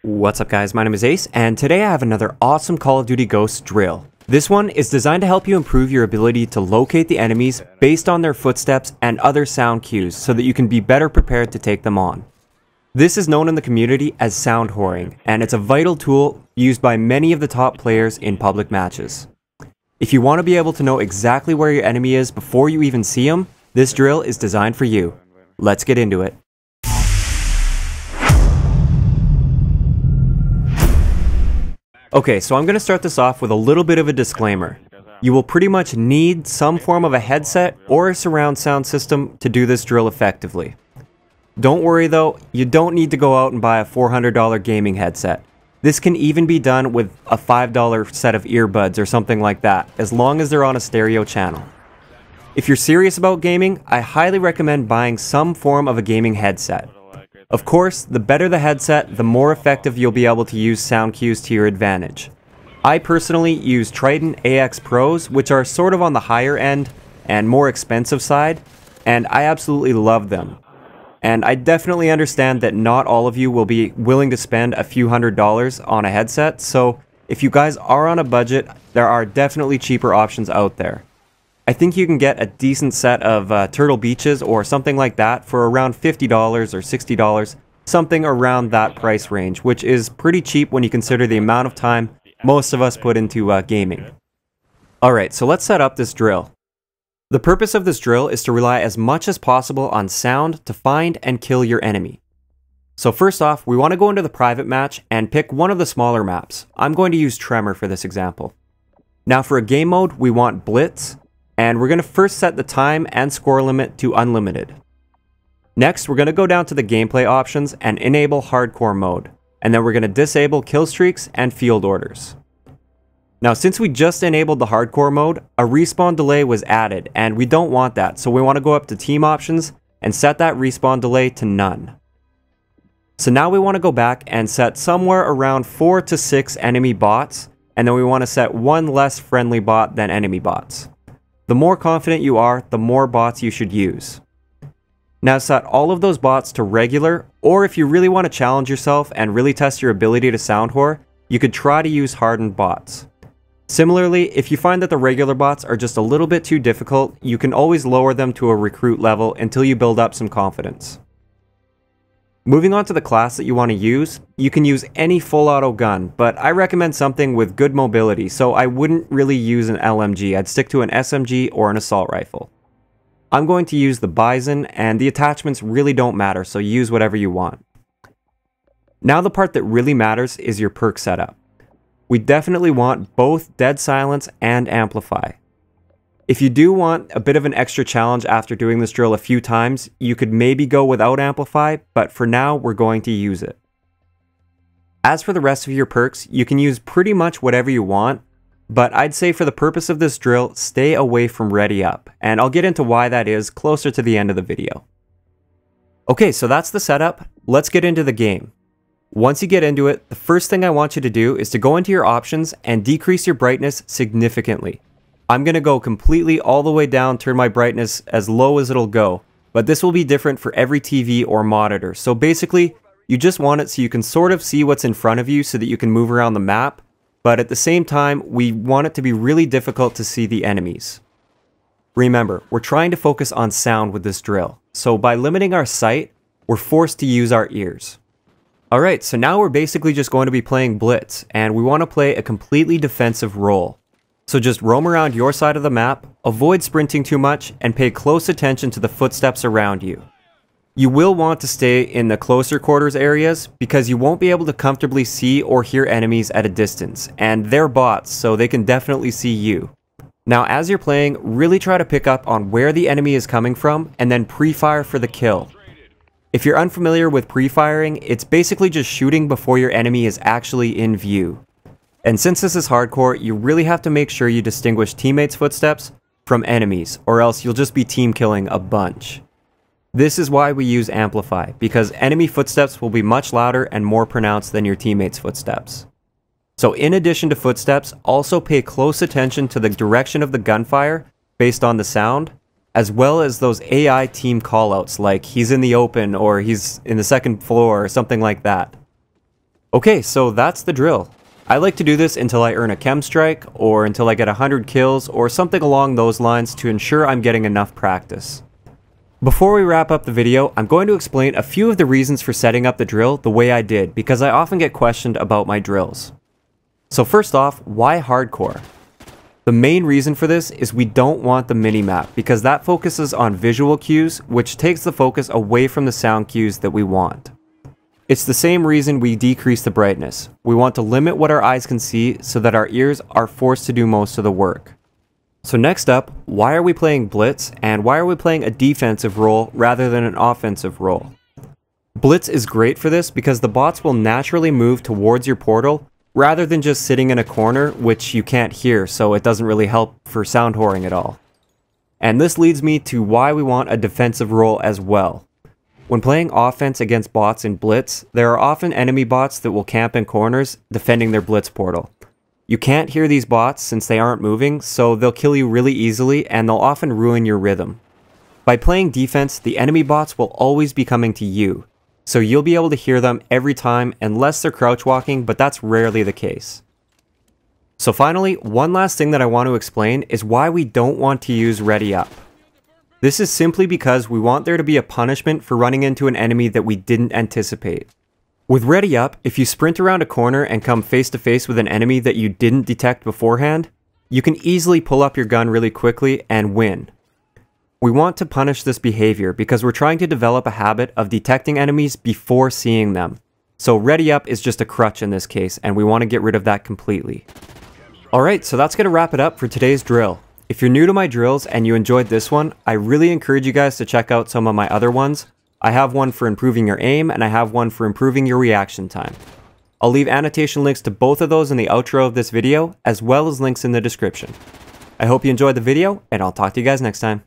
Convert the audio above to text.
What's up guys, my name is Ace, and today I have another awesome Call of Duty Ghosts drill. This one is designed to help you improve your ability to locate the enemies based on their footsteps and other sound cues so that you can be better prepared to take them on. This is known in the community as Soundwhoring, and it's a vital tool used by many of the top players in public matches. If you want to be able to know exactly where your enemy is before you even see him, this drill is designed for you. Let's get into it. Okay, so I'm going to start this off with a little bit of a disclaimer. You will pretty much need some form of a headset or a surround sound system to do this drill effectively. Don't worry though, you don't need to go out and buy a $400 gaming headset. This can even be done with a $5 set of earbuds or something like that, as long as they're on a stereo channel. If you're serious about gaming, I highly recommend buying some form of a gaming headset. Of course, the better the headset, the more effective you'll be able to use sound cues to your advantage. I personally use Trident AX Pros, which are sort of on the higher end and more expensive side, and I absolutely love them. And I definitely understand that not all of you will be willing to spend a few $100s on a headset, so if you guys are on a budget, there are definitely cheaper options out there. I think you can get a decent set of Turtle Beaches or something like that for around $50 or $60, something around that price range, which is pretty cheap when you consider the amount of time most of us put into gaming. Alright, so let's set up this drill. The purpose of this drill is to rely as much as possible on sound to find and kill your enemy. So first off, we want to go into the private match and pick one of the smaller maps. I'm going to use Tremor for this example. Now for a game mode, we want Blitz, and we're going to first set the time and score limit to unlimited. Next, we're going to go down to the gameplay options and enable hardcore mode, and then we're going to disable kill streaks and field orders. Now since we just enabled the hardcore mode, a respawn delay was added, and we don't want that, so we want to go up to team options and set that respawn delay to none. So now we want to go back and set somewhere around 4 to 6 enemy bots, and then we want to set one less friendly bot than enemy bots. The more confident you are, the more bots you should use. Now set all of those bots to regular, or if you really want to challenge yourself and really test your ability to sound whore, you could try to use hardened bots. Similarly, if you find that the regular bots are just a little bit too difficult, you can always lower them to a recruit level until you build up some confidence. Moving on to the class that you want to use, you can use any full auto gun, but I recommend something with good mobility, so I wouldn't really use an LMG. I'd stick to an SMG or an assault rifle. I'm going to use the Bison, and the attachments really don't matter, so use whatever you want. Now the part that really matters is your perk setup. We definitely want both Dead Silence and Amplify. If you do want a bit of an extra challenge after doing this drill a few times, you could maybe go without Amplify, but for now we're going to use it. As for the rest of your perks, you can use pretty much whatever you want, but I'd say for the purpose of this drill, stay away from Ready Up, and I'll get into why that is closer to the end of the video. Okay, so that's the setup. Let's get into the game. Once you get into it, the first thing I want you to do is to go into your options and decrease your brightness significantly. I'm going to go completely all the way down, turn my brightness as low as it'll go, but this will be different for every TV or monitor. So basically, you just want it so you can sort of see what's in front of you so that you can move around the map, but at the same time, we want it to be really difficult to see the enemies. Remember, we're trying to focus on sound with this drill, so by limiting our sight, we're forced to use our ears. Alright, so now we're basically just going to be playing Blitz, and we want to play a completely defensive role. So just roam around your side of the map, avoid sprinting too much, and pay close attention to the footsteps around you. You will want to stay in the closer quarters areas because you won't be able to comfortably see or hear enemies at a distance, and they're bots, so they can definitely see you. Now as you're playing, really try to pick up on where the enemy is coming from, and then pre-fire for the kill. If you're unfamiliar with pre-firing, it's basically just shooting before your enemy is actually in view. And since this is hardcore, you really have to make sure you distinguish teammates' footsteps from enemies, or else you'll just be team killing a bunch. This is why we use Amplify, because enemy footsteps will be much louder and more pronounced than your teammates' footsteps. So in addition to footsteps, also pay close attention to the direction of the gunfire based on the sound, as well as those AI team callouts like he's in the open or he's in the second floor or something like that. Okay, so that's the drill. I like to do this until I earn a chem strike, or until I get 100 kills, or something along those lines to ensure I'm getting enough practice. Before we wrap up the video, I'm going to explain a few of the reasons for setting up the drill the way I did, because I often get questioned about my drills. So first off, why hardcore? The main reason for this is we don't want the minimap, because that focuses on visual cues, which takes the focus away from the sound cues that we want. It's the same reason we decrease the brightness. We want to limit what our eyes can see so that our ears are forced to do most of the work. So next up, why are we playing Blitz, and why are we playing a defensive role rather than an offensive role? Blitz is great for this because the bots will naturally move towards your portal rather than just sitting in a corner, which you can't hear, so it doesn't really help for sound whoring at all. And this leads me to why we want a defensive role as well. When playing offense against bots in Blitz, there are often enemy bots that will camp in corners defending their Blitz portal. You can't hear these bots since they aren't moving, so they'll kill you really easily and they'll often ruin your rhythm. By playing defense, the enemy bots will always be coming to you, so you'll be able to hear them every time unless they're crouch walking, but that's rarely the case. So finally, one last thing that I want to explain is why we don't want to use Ready Up. This is simply because we want there to be a punishment for running into an enemy that we didn't anticipate. With Ready Up, if you sprint around a corner and come face to face with an enemy that you didn't detect beforehand, you can easily pull up your gun really quickly and win. We want to punish this behavior because we're trying to develop a habit of detecting enemies before seeing them. So Ready Up is just a crutch in this case, and we want to get rid of that completely. Alright, so that's going to wrap it up for today's drill. If you're new to my drills and you enjoyed this one, I really encourage you guys to check out some of my other ones. I have one for improving your aim, and I have one for improving your reaction time. I'll leave annotation links to both of those in the outro of this video, as well as links in the description. I hope you enjoyed the video, and I'll talk to you guys next time.